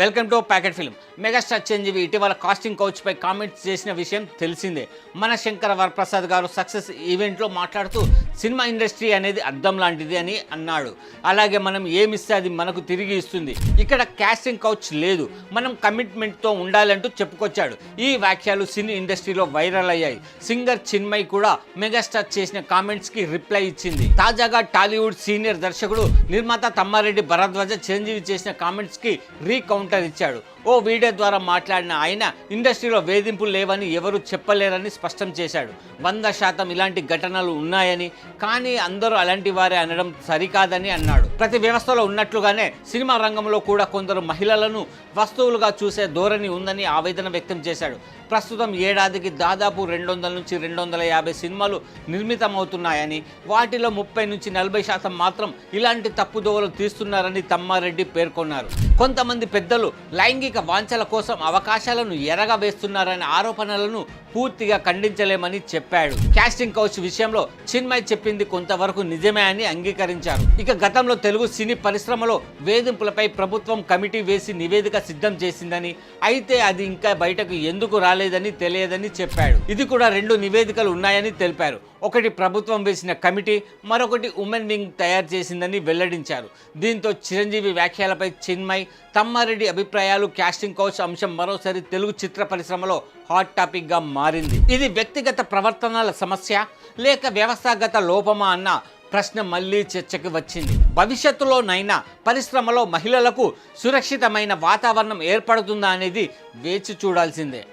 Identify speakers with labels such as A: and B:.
A: Welcome to packet film. Megastar Chiranjeevi ఇటీవల casting couch పై comments చేసిన విషయం తెలిసిందే. మన శంకర వరప్రసాద్ గారు సక్సెస్ ఈవెంట్లో మాట్లాడుతూ సినిమా ఇండస్ట్రీ అనేది అద్దం లాంటిది అని అన్నాడు. అలాగే మనం ఏమిస్తే అది మనకు తిరిగి ఇస్తుంది. ఇక్కడ కాస్టింగ్ కౌచ్ లేదు, మనం కమిట్మెంట్తో ఉండాలంటూ చెప్పుకొచ్చాడు. ఈ వ్యాఖ్యలు సినీ ఇండస్ట్రీలో వైరల్ అయ్యాయి. సింగర్ చిన్మయి కూడా మెగాస్టార్ చేసిన కామెంట్స్కి రిప్లై ఇచ్చింది. తాజాగా టాలీవుడ్ సీనియర్ దర్శకుడు నిర్మాత తమ్మారెడ్డి భరద్వాజ చిరంజీవి చేసిన కామెంట్స్కి కౌంటర్ ఇచ్చాడు. ఓ వీడియో ద్వారా మాట్లాడిన ఆయన ఇండస్ట్రీలో వేధింపులు లేవని ఎవరు చెప్పలేరని స్పష్టం చేశాడు. 100% ఇలాంటి ఘటనలు ఉన్నాయని, కానీ అందరూ అలాంటి వారే అనడం సరికాదని అన్నాడు. ప్రతి వ్యవస్థలో ఉన్నట్లుగానే సినిమా రంగంలో కూడా కొందరు మహిళలను వస్తువులుగా చూసే ధోరణి ఉందని ఆవేదన వ్యక్తం చేశాడు. ప్రస్తుతం ఏడాదికి దాదాపు 200 నుంచి 250 సినిమాలు నిర్మితమవుతున్నాయని, వాటిలో 30 నుంచి 40% మాత్రం ఇలాంటి తప్పుదోవలు తీస్తున్నారని తమ్మారెడ్డి పేర్కొన్నారు. కొంతమంది పెద్దలు లైంగిక వాంఛల కోసం అవకాశాలను ఎరగవేస్తున్నారనే ఆరోపణలను పూర్తిగా ఖండించలేమని చెప్పాడు. కాస్టింగ్ కౌచ్ విషయంలో చిన్మయి చెప్పింది కొంతవరకు నిజమే అని అంగీకరించారు. ఇక గతంలో తెలుగు సినీ పరిశ్రమలో వేధింపులపై ప్రభుత్వం కమిటీ వేసి నివేదిక సిద్ధం చేసిందని, అయితే అది ఇంకా బయటకు ఎందుకు రాలేదని తెలియదని చెప్పాడు. ఇది కూడా 2 నివేదికలు ఉన్నాయని తెలిపారు. ఒకటి ప్రభుత్వం వేసిన కమిటీ, మరొకటి ఉమెన్ వింగ్ తయారు చేసిందని వెల్లడించారు. దీంతో చిరంజీవి వ్యాఖ్యలపై చిన్మయి, తమ్మారెడ్డి అభిప్రాయాలు, కాస్టింగ్ కౌచ్ అంశం మరోసారి తెలుగు చిత్ర పరిశ్రమలో హాట్ టాపిక్గా మారింది. ఇది వ్యక్తిగత ప్రవర్తనల సమస్య లేక వ్యవస్థాగత లోపమా అన్న ప్రశ్న మళ్ళీ చర్చకి వచ్చింది. భవిష్యత్తులోనైనా పరిశ్రమలో మహిళలకు సురక్షితమైన వాతావరణం ఏర్పడుతుందా అనేది వేచి చూడాల్సిందే.